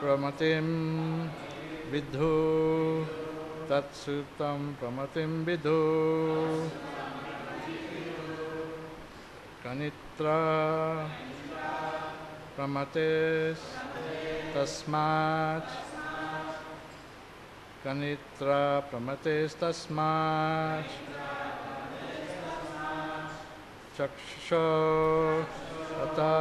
pramatim vidhu tatsutam pramatim vidhu kanitra pramates tasmat kanitra pramates tasmat chakshusho ata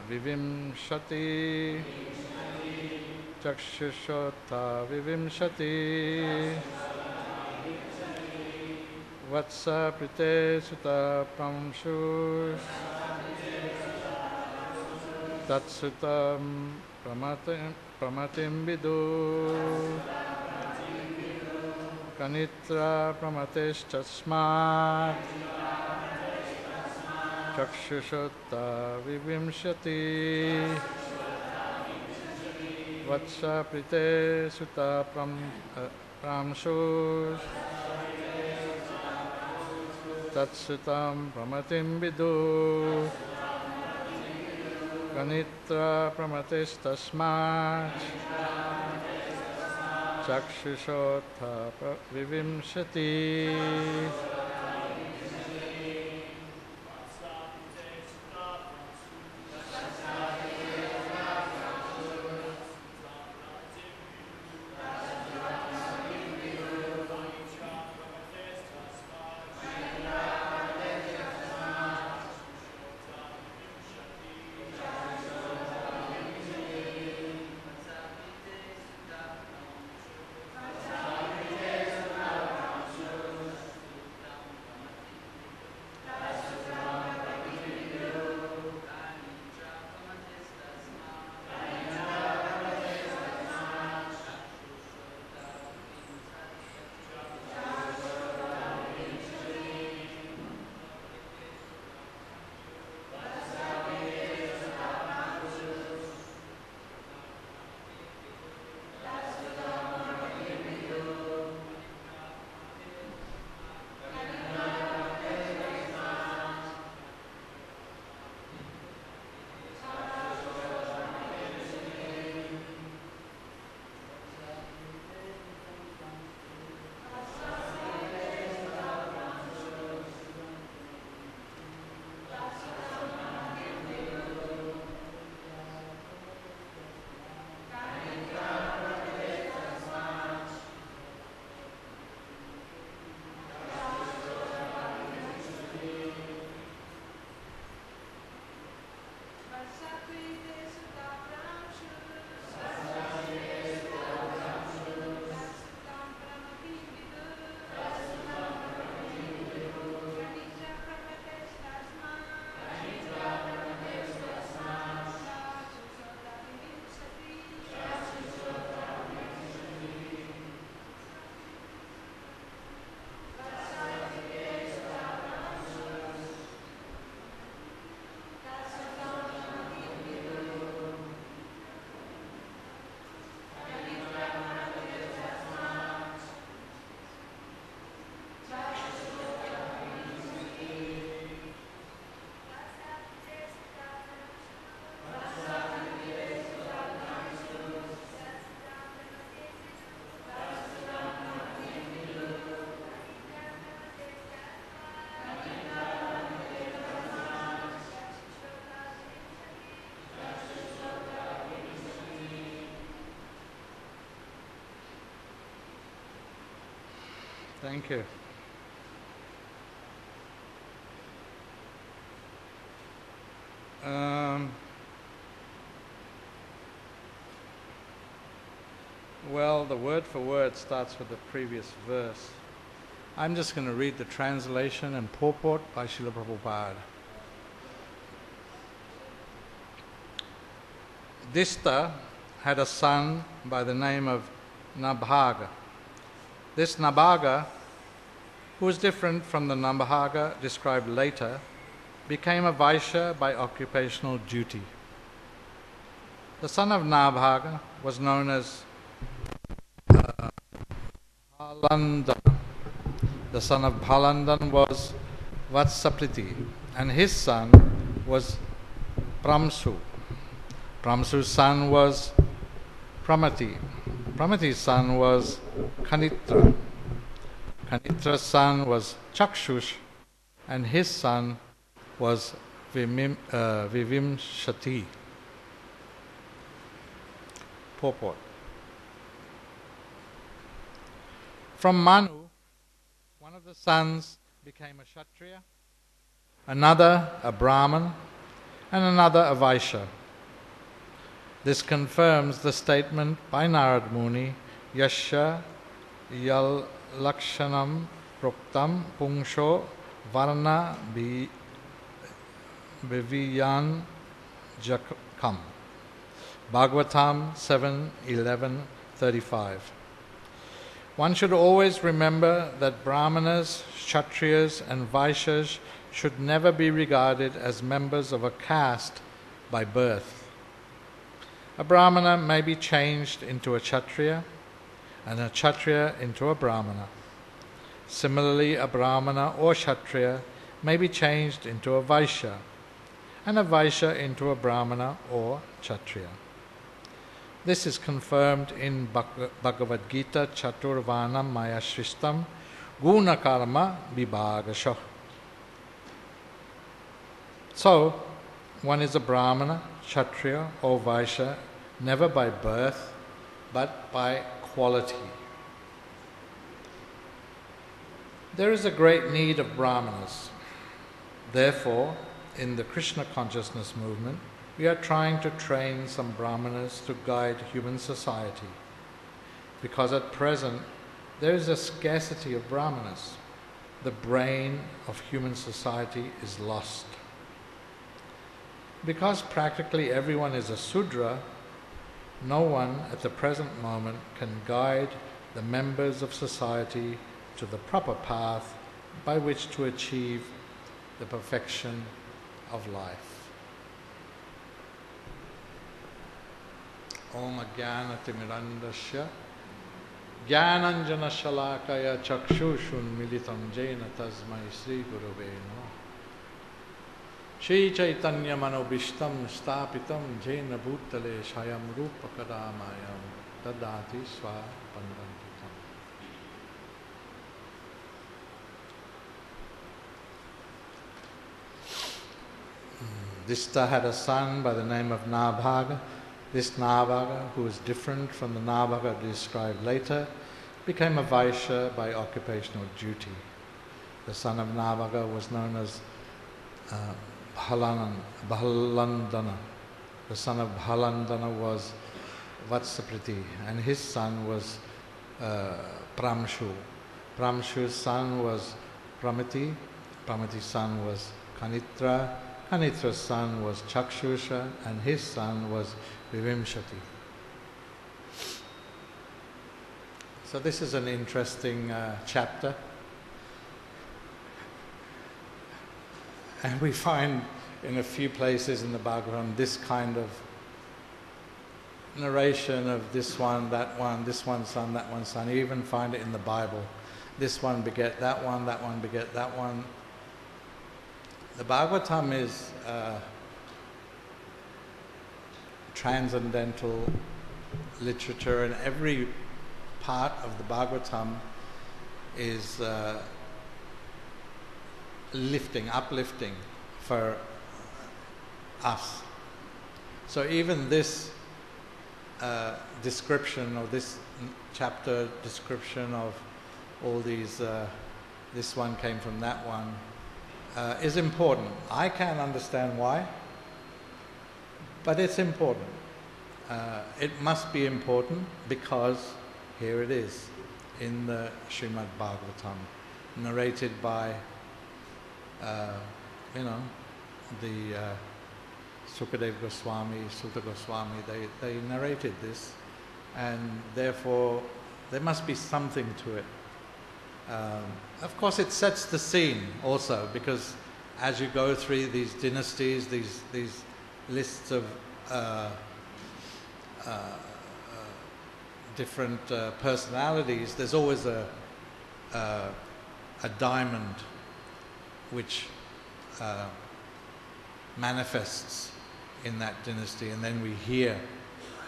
vivimshati chakshushota vivimshati vatsa prite sutta pramshu tatsutam pramatim vidu kanitra pramatesh tasmat chakshushota vivimshati vatsa prite sutta pramshu tatsutam pramatim vidu kanitra pramatesh tasmat chakshushotha vivimshati. Thank you. Well, the word for word starts with the previous verse. I'm just going to read the translation and purport by Srila Prabhupada. Dista had a son by the name of Nabhaga. This Nabhaga, who was different from the Nabhaga described later, became a Vaishya by occupational duty. The son of Nabhaga was known as Bhalandan. The son of Bhalandan was Vatsapriti, and his son was Pramsu. Pramsu's son was Pramati. Pramati's son was Kanitra. Kanitra's son was Chakshush, and his son was Vivimshati. Purport. From Manu, one of the sons became a Kshatriya, another a Brahman, and another a Vaishya. This confirms the statement by Narad Muni, Yasya Yal Lakshanam Proktam Pungsho Varna Viviyan Jakam. Bhagavatam 7:11-35. One should always remember that Brahmanas, Kshatriyas and Vaishyas should never be regarded as members of a caste by birth. A Brahmana may be changed into a Kshatriya and a Kshatriya into a Brahmana. Similarly, a Brahmana or Kshatriya may be changed into a Vaishya and a Vaishya into a Brahmana or Kshatriya. This is confirmed in Bhagavad Gita Chaturvanam Maya Shristam Guna Karma Vibhagasha. So, one is a Brahmana, Kshatriya or Vaishya, never by birth, but by quality. There is a great need of Brahmanas. Therefore, in the Krishna consciousness movement, we are trying to train some Brahmanas to guide human society, because at present there is a scarcity of Brahmanas. The brain of human society is lost. Because practically everyone is a Sudra, no one at the present moment can guide the members of society to the proper path by which to achieve the perfection of life. Om Ajnanatimirandasya Jnananjana Shalakaya Chakshushun Militam Jena Tasmai Sri Gurave Namaha. Shri Chaitanya Manobishtam Stapitam Jena Bhutale Shayam Rupakadamayam Tadati Swapandantikam. Dista had a son by the name of Nabhaga. This Nabhaga, who was different from the Nabhaga described later, became a Vaishya by occupational duty. The son of Nabhaga was known as Bhalandana. The son of Bhalandana was Vatsapriti, and his son was Pramshu. Pramshu's son was Pramati. Pramati's son was Kanitra. Kanitra's son was Chakshusha, and his son was Vivimshati. So this is an interesting chapter. And we find in a few places in the Bhagavatam this kind of narration of this one, this one's son, that one's son. You even find it in the Bible. This one beget that one beget that one. The Bhagavatam is transcendental literature, and every part of the Bhagavatam is uplifting for us. So even this description, or this chapter description of all these, this one came from that one, is important. I can't understand why, but it's important. It must be important because here it is in the Srimad Bhagavatam, narrated by the Sukadev Goswami, Sutta Goswami. They narrated this, and therefore there must be something to it. Of course, it sets the scene also, because as you go through these dynasties, these lists of different personalities, there's always a diamond which manifests in that dynasty, and then we hear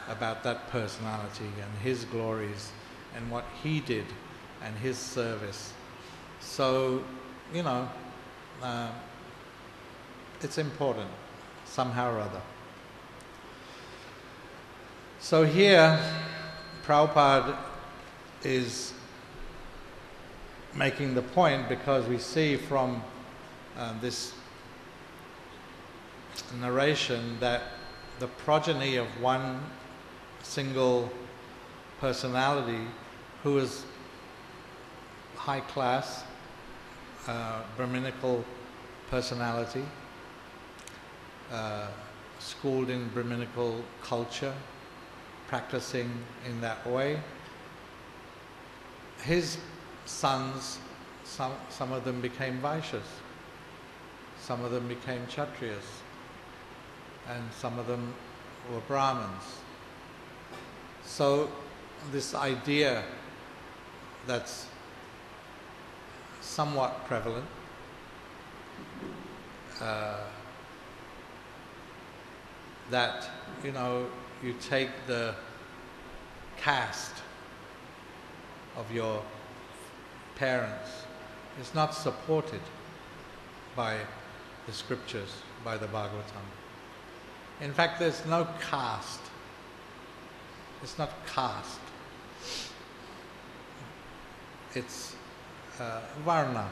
about that personality and his glories and what he did and his service. So, it's important somehow or other. So here, Prabhupada is making the point because we see from this narration that the progeny of one single personality who is high class, Brahminical personality, schooled in Brahminical culture, practicing in that way. His sons, some of them became Vaishyas, some of them became Kshatriyas, and some of them were Brahmins. So this idea that's somewhat prevalent, that you take the caste of your parents, is not supported by the scriptures, by the Bhagavatam. In fact, there's no caste. It's not caste. It's varna.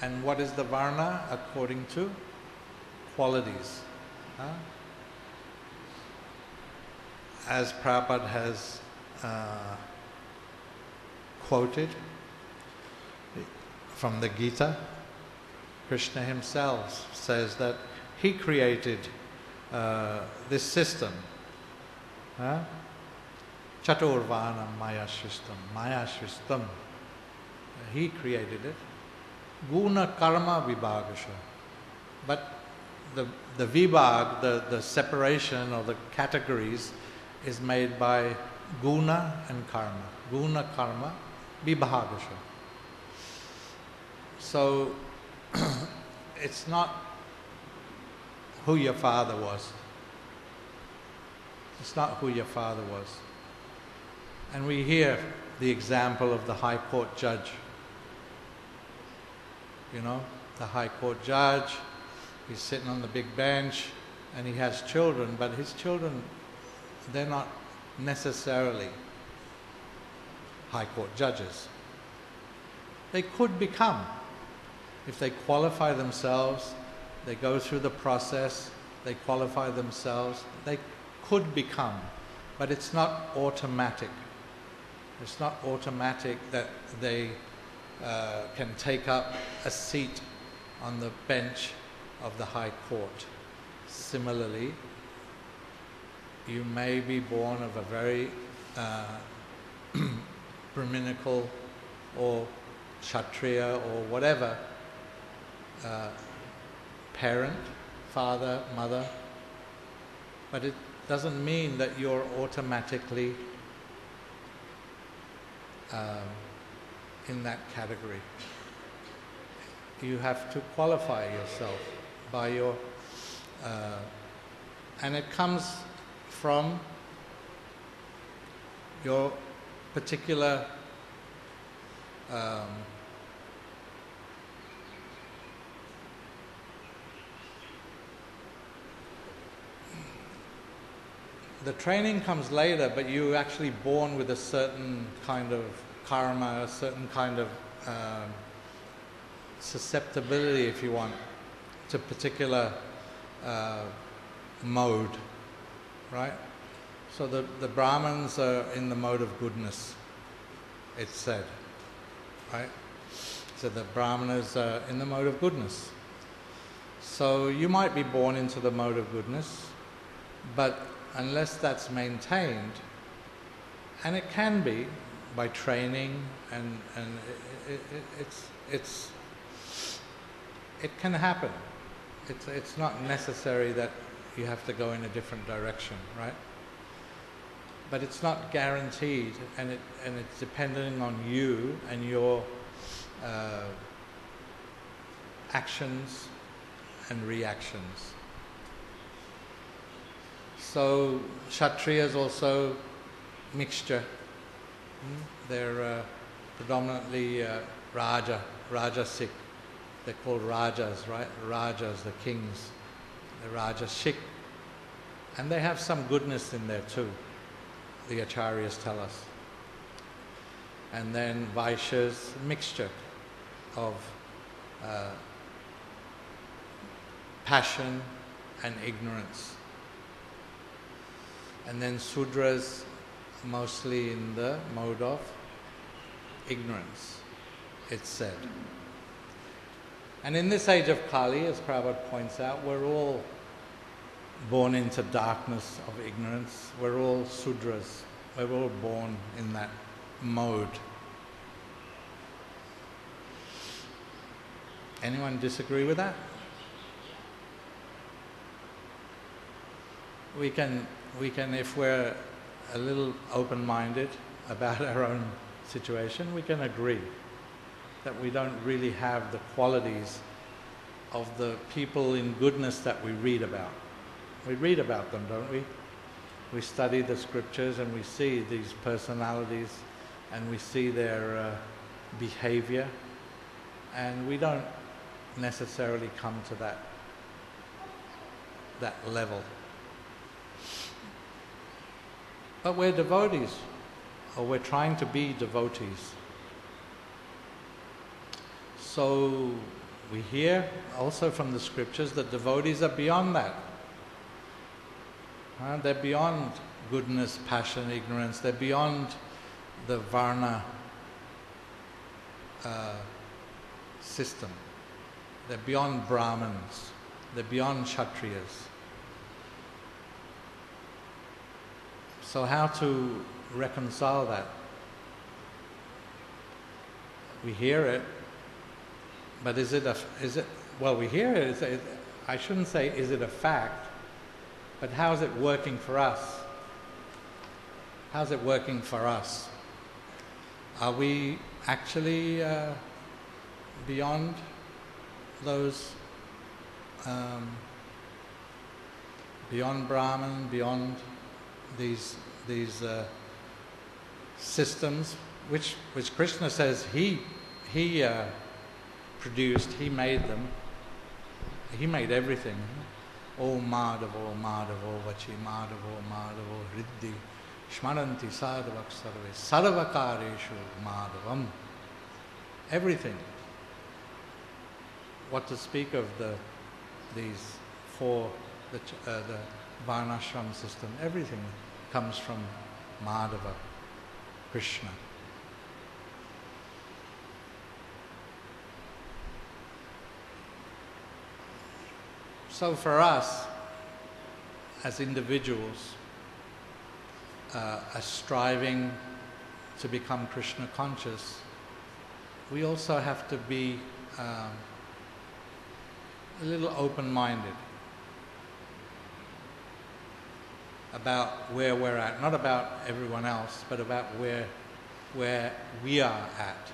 And what is the varna? According to qualities. As Prabhupada has quoted from the Gita, Krishna himself says that he created this system. Chaturvanam Mayashristam. He created it. Guna karma vibhagasha. But the vibhag, the separation or the categories is made by guna and karma. Guna karma vibhagasha. So it's not who your father was. It's not who your father was. And we hear the example of the High Court judge. The High Court judge, he's sitting on the big bench and he has children, but his children, they're not necessarily High Court judges. They could become. If they qualify themselves, they go through the process, they qualify themselves, they could become, but it's not automatic. It's not automatic that they can take up a seat on the bench of the High Court. Similarly, you may be born of a very Brahminical or Kshatriya or whatever parent, father, mother, but it doesn't mean that you're automatically in that category. You have to qualify yourself by your and it comes from your particular the training comes later, but you're actually born with a certain kind of karma, a certain kind of susceptibility, if you want, to particular mode, right? So the Brahmins are in the mode of goodness, it's said, right? So the Brahmanas are in the mode of goodness. So you might be born into the mode of goodness, but unless that's maintained, and it can be by training, and it can happen. It's not necessary that you have to go in a different direction, right? But it's not guaranteed, and it's depending on you and your actions and reactions. So Kshatriyas also mixture. They're predominantly Rajasic. They're called Rajas, right? Rajas, the kings. The Rajasic. And they have some goodness in there too, the Acharyas tell us. And then Vaishyas, mixture of passion and ignorance. And then Sudras, mostly in the mode of ignorance, it's said. And in this age of Kali, as Prabhupada points out, we're all born into darkness of ignorance. We're all Sudras. We're all born in that mode. Anyone disagree with that? We can, if we're a little open-minded about our own situation, we can agree that we don't really have the qualities of the people in goodness that we read about. We read about them, don't we? We study the scriptures and we see these personalities and we see their behavior, and we don't necessarily come to that level. But we're devotees, or we're trying to be devotees. So we hear also from the scriptures that devotees are beyond that. They're beyond goodness, passion, ignorance. They're beyond the Varna system. They're beyond Brahmins. They're beyond Kshatriyas. So how to reconcile that? We hear it, but well, we hear it, I shouldn't say is it a fact, but how is it working for us? How's it working for us? Are we actually beyond those, beyond Brahman, beyond these systems, which Krishna says he produced, he made them, he made everything. Om Madhavo, Madhavo, Vachi Madhavo, Madhavo, Hriddhi, Shmaranti Sadhavak Sarve, Sarvakareshu Madhavam. Everything. What to speak of these four, the Varnashram system, everything comes from Madhava, Krishna. So for us, as individuals, as striving to become Krishna conscious, we also have to be a little open-minded about where we're at, not about everyone else, but about where we are at.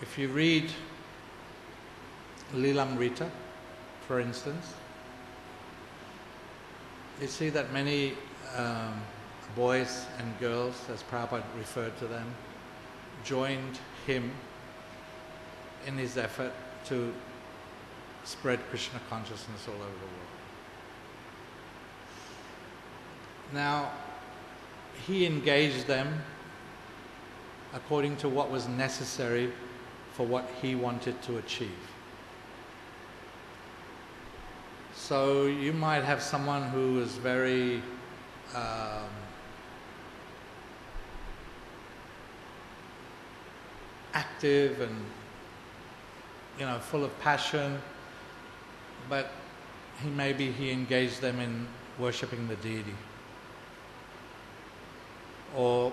If you read Lilamrita, for instance, you see that many boys and girls, as Prabhupada referred to them, joined him in his effort to spread Krishna consciousness all over the world. Now, he engaged them according to what was necessary for what he wanted to achieve. So you might have someone who is very active and full of passion, but he engaged them in worshipping the deity. Or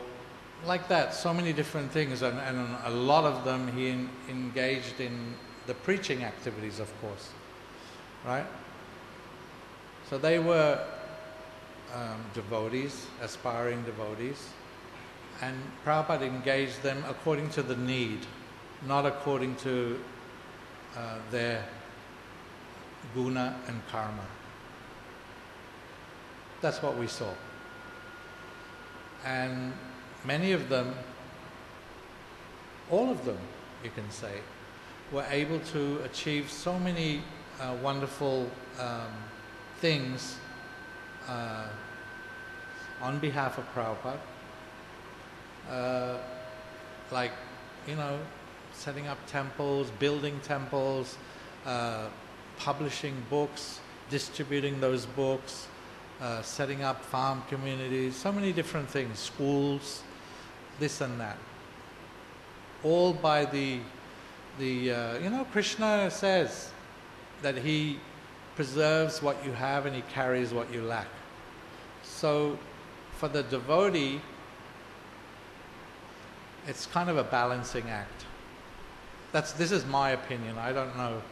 like that, so many different things, and a lot of them he engaged in the preaching activities, of course, right? So they were devotees, aspiring devotees, and Prabhupada engaged them according to the need, not according to their guna and karma. That's what we saw. And many of them, all of them, you can say, were able to achieve so many wonderful things on behalf of Prabhupada, like, setting up temples, building temples, publishing books, distributing those books, setting up farm communities, so many different things, schools, this and that. All by Krishna says that he preserves what you have and he carries what you lack. So for the devotee, it's kind of a balancing act. This is my opinion. I don't know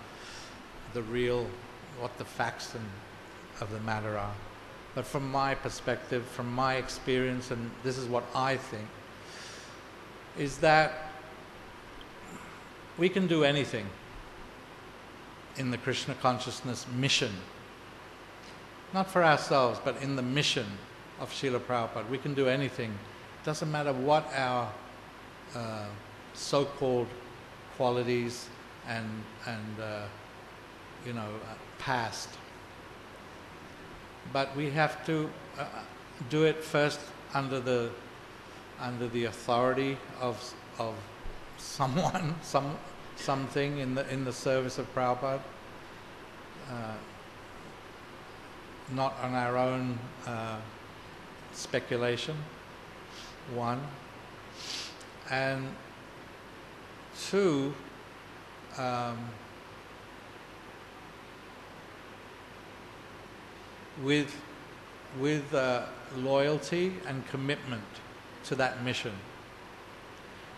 what the facts of the matter are. But from my perspective, from my experience, and this is what I think, is that we can do anything in the Krishna consciousness mission. Not for ourselves, but in the mission of Srila Prabhupada. We can do anything. It doesn't matter what our so-called qualities and past. But we have to do it first under the authority of someone, something in the service of Prabhupada, not on our own speculation. One, and two, with loyalty and commitment to that mission.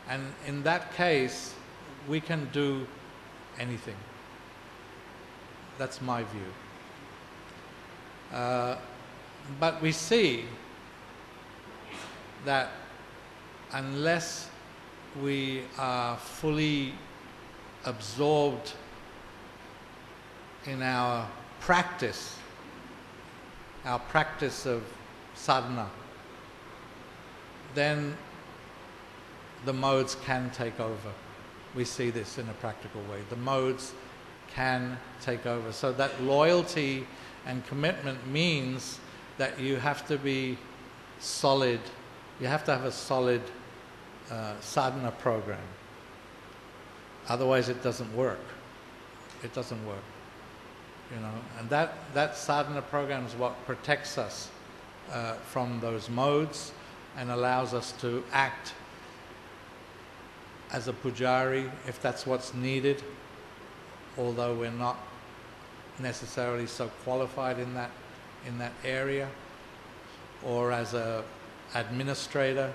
And in that case, we can do anything. That's my view. But we see that unless we are fully absorbed in our practice of sadhana, then the modes can take over. We see this in a practical way. The modes can take over. So that loyalty and commitment means that you have to be solid. You have to have a solid sadhana program. Otherwise it doesn't work. It doesn't work. And that sadhana program is what protects us from those modes and allows us to act as a pujari if that's what's needed, although we're not necessarily so qualified in that area, or as a administrator,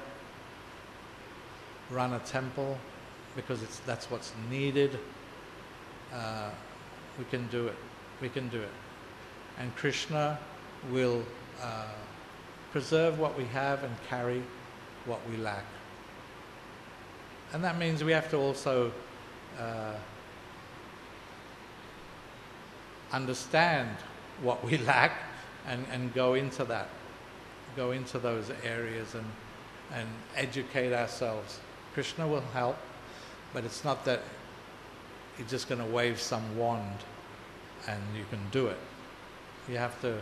run a temple because that's what's needed. We can do it. We can do it. And Krishna will preserve what we have and carry what we lack. And that means we have to also understand what we lack and go into that, go into those areas and educate ourselves. Krishna will help, but it's not that you're just going to wave some wand and you can do it. You have to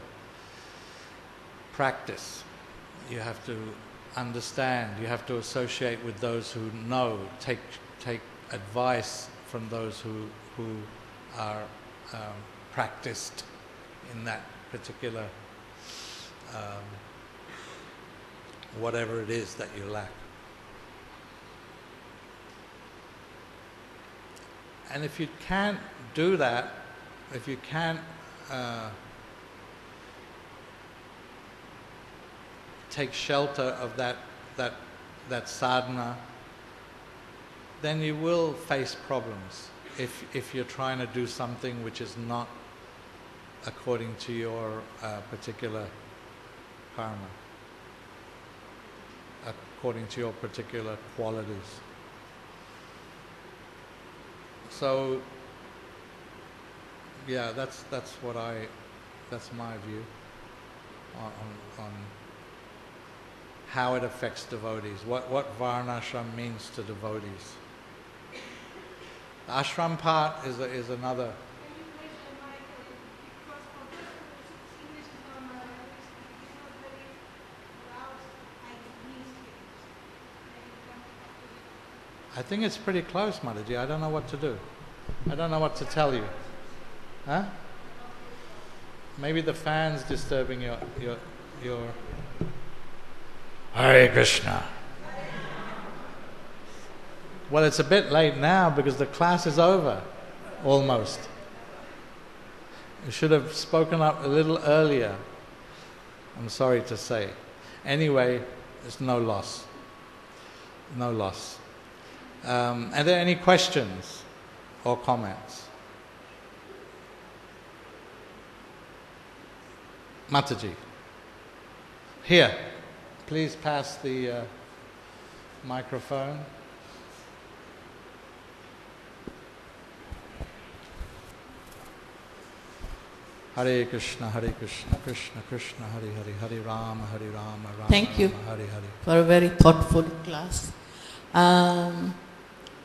practice. You have to understand. You have to associate with those who know. Take advice from those who are practiced in that particular whatever it is that you lack. And if you can't do that, if you can't take shelter of that sadhana, then you will face problems if you're trying to do something which is not according to your particular karma, according to your particular qualities. So, yeah, that's my view. on how it affects devotees, what varnashram means to devotees. The ashram part is another. I think it's pretty close, Mataji. I don't know what to do. I don't know what to tell you. Huh? Maybe the fan's disturbing your Hare Krishna. Well, it's a bit late now because the class is over, almost. You should have spoken up a little earlier. I'm sorry to say. Anyway, there's no loss. No loss. Are there any questions or comments? Mataji. Here, please pass the microphone. Hare Krishna, Krishna Krishna, Hare Hare, Hare Rama, Rama Thank you Hare Hare. for a very thoughtful class.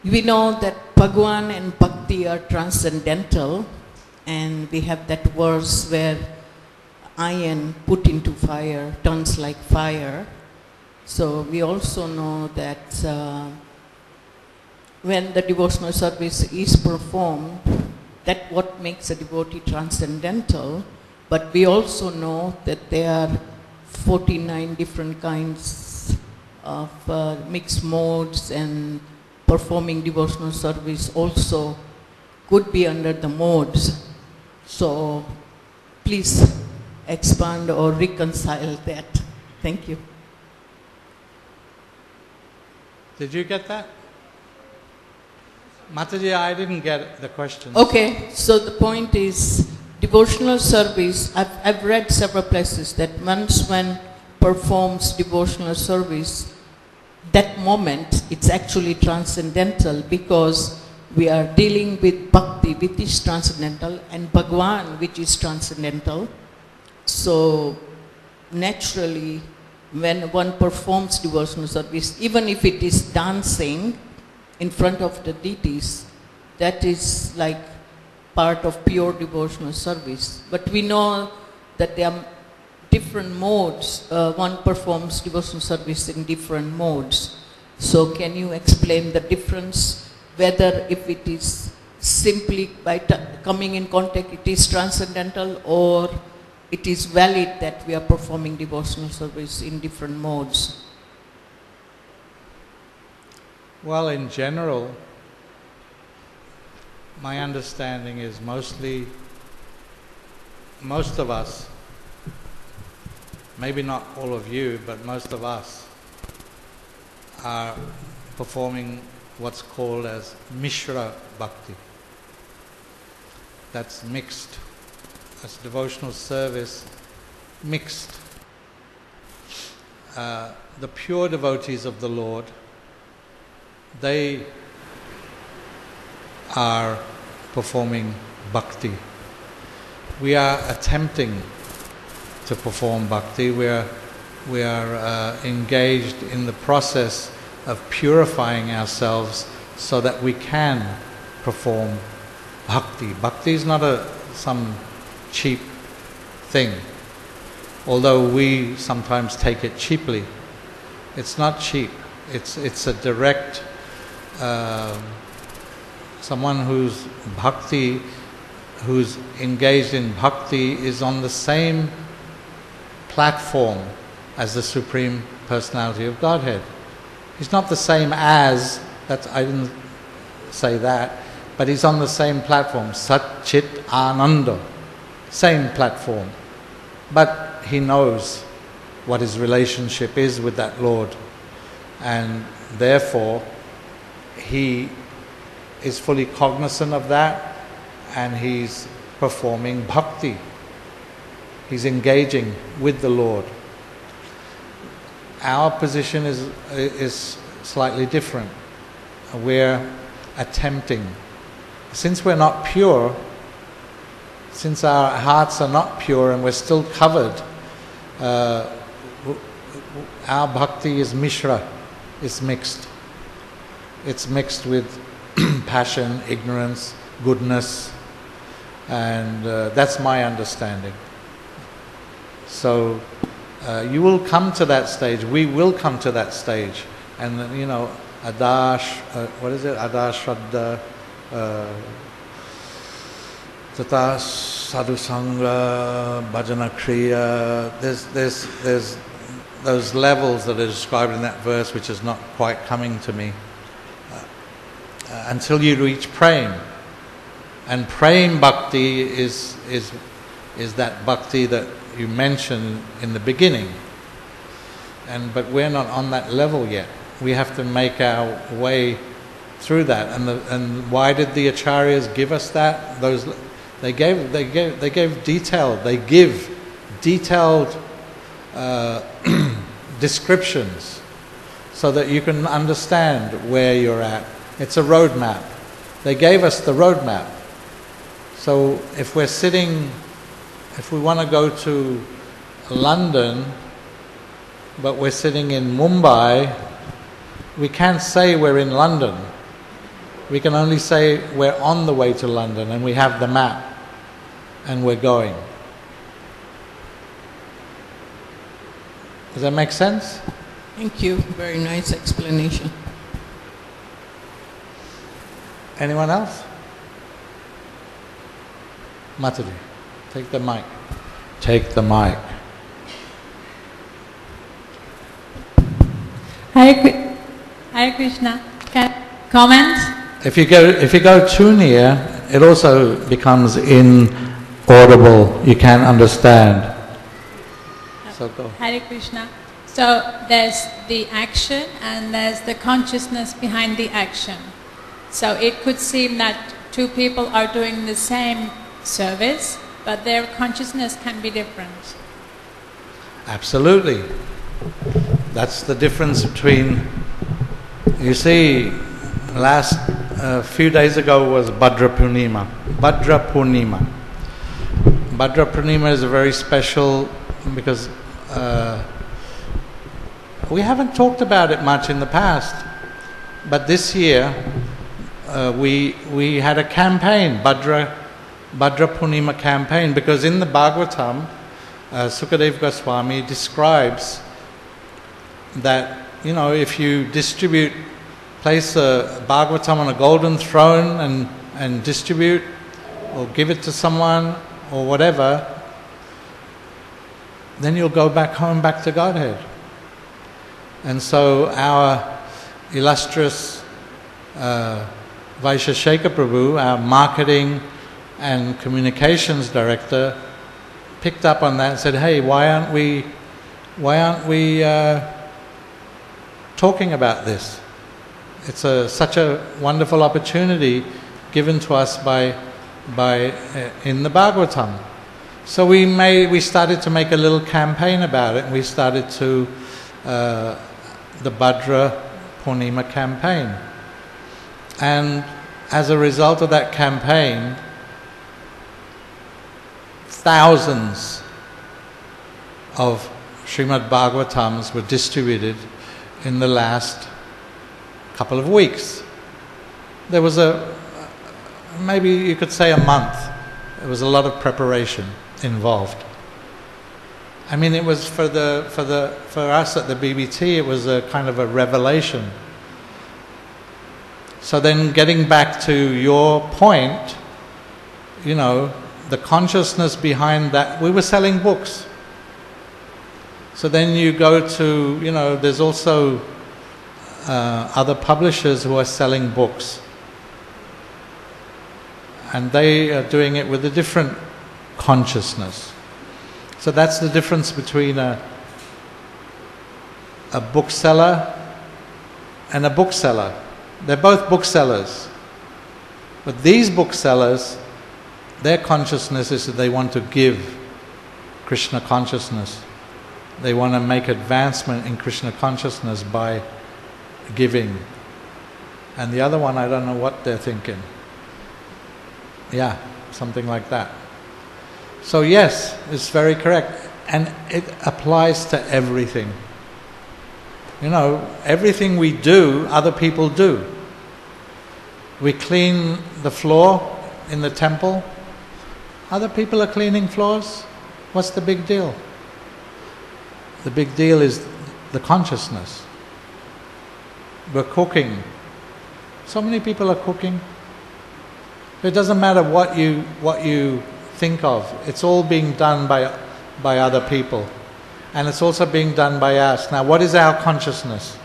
We know that Bhagwan and Bhakti are transcendental, and we have that verse where iron put into fire turns like fire. So we also know that when the devotional service is performed, that's what makes a devotee transcendental. But we also know that there are 49 different kinds of mixed modes, and performing devotional service also could be under the modes. So please expand or reconcile that. Thank you. Did you get that? Mataji, I didn't get the question. Okay, so the point is devotional service. I've read several places that once one performs devotional service, that moment it's actually transcendental, because we are dealing with Bhakti, which is transcendental, and Bhagwan, which is transcendental. So naturally, when one performs devotional service, even if it is dancing in front of the deities, that is like part of pure devotional service. But we know that there are different modes. One performs devotional service in different modes. So can you explain the difference, whether if it is simply by coming in contact it is transcendental, or it is valid that we are performing devotional service in different modes? Well, in general, my understanding is most of us, maybe not all of you, but most of us are performing what's called as Mishra Bhakti. That's mixed. That's devotional service mixed. The pure devotees of the Lord, they are performing bhakti. We are attempting to perform bhakti. We are engaged in the process of purifying ourselves so that we can perform bhakti. Bhakti is not some cheap thing, although we sometimes take it cheaply. It's not cheap. It's a direct. Someone who's bhakti, who's engaged in bhakti, is on the same platform as the Supreme Personality of Godhead. He's not the same as, I didn't say that, but he's on the same platform, Sat Chit Ananda, same platform. But he knows what his relationship is with that Lord, and therefore he is fully cognizant of that, and he's performing bhakti. He's engaging with the Lord. Our position is slightly different. We're attempting. Since we're not pure, since our hearts are not pure and we're still covered our bhakti is mishra, it's mixed. It's mixed with passion, ignorance, goodness, and that's my understanding. So you will come to that stage, we will come to that stage, and what is it? Ada Shraddha, Tata Sadhu Sangha, Bhajana Kriya. There's those levels that are described in that verse, which is not quite coming to me. Until you reach prem, and prem bhakti is that bhakti that you mentioned in the beginning. But we're not on that level yet. We have to make our way through that. And why did the acharyas give us that? They give detailed descriptions so that you can understand where you're at. It's a roadmap. They gave us the roadmap. So if we want to go to London, but we're sitting in Mumbai, we can't say we're in London. We can only say we're on the way to London and we have the map and we're going. Does that make sense? Thank you. Very nice explanation. Anyone else? Mataji, take the mic. Take the mic. Hare Krishna. Can comment? If you go too near, it also becomes inaudible. You can't understand. So go. Hare Krishna. So there's the action and there's the consciousness behind the action. So it could seem that two people are doing the same service, but their consciousness can be different. Absolutely. That's the difference between, you see, last few days ago was Bhadra Purnima. Bhadra Purnima. Bhadra Purnima is a very special, because we haven't talked about it much in the past, but this year we had a campaign, Bhadra Purnima campaign, because in the Bhagavatam, Sukadeva Goswami describes that, if you place a Bhagavatam on a golden throne and distribute or give it to someone or whatever, then you'll go back home, back to Godhead. And so our illustrious Vaisheshekha Prabhu, our marketing and communications director, picked up on that and said, "Hey, why aren't we talking about this? It's such a wonderful opportunity given to us by in the Bhagavatam." So we started to make a little campaign about it, and we started to the Bhadra Purnima campaign. And as a result of that campaign, thousands of Srimad Bhagavatams were distributed in the last couple of weeks. There was maybe you could say a month. There was a lot of preparation involved. I mean, it was for us at the BBT, it was a kind of a revelation. So then, getting back to your point, the consciousness behind that, we were selling books. So then you go to, there's also other publishers who are selling books. And they are doing it with a different consciousness. So that's the difference between a bookseller and a bookseller. They're both booksellers. But these booksellers, their consciousness is that they want to give Krishna consciousness. They want to make advancement in Krishna consciousness by giving. And the other one, I don't know what they're thinking. Yeah, something like that. So yes, it's very correct. And it applies to everything. You know, everything we do, other people do. We clean the floor in the temple. Other people are cleaning floors. What's the big deal? The big deal is the consciousness. We're cooking. So many people are cooking. It doesn't matter what you think of. It's all being done by other people. And it's also being done by us. Now, what is our consciousness?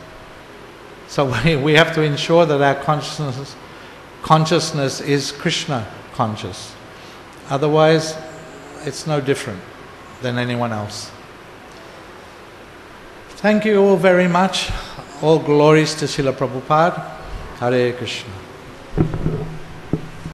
So we have to ensure that our consciousness is Krishna conscious. Otherwise, it's no different than anyone else. Thank you all very much. All glories to Srila Prabhupada. Hare Krishna.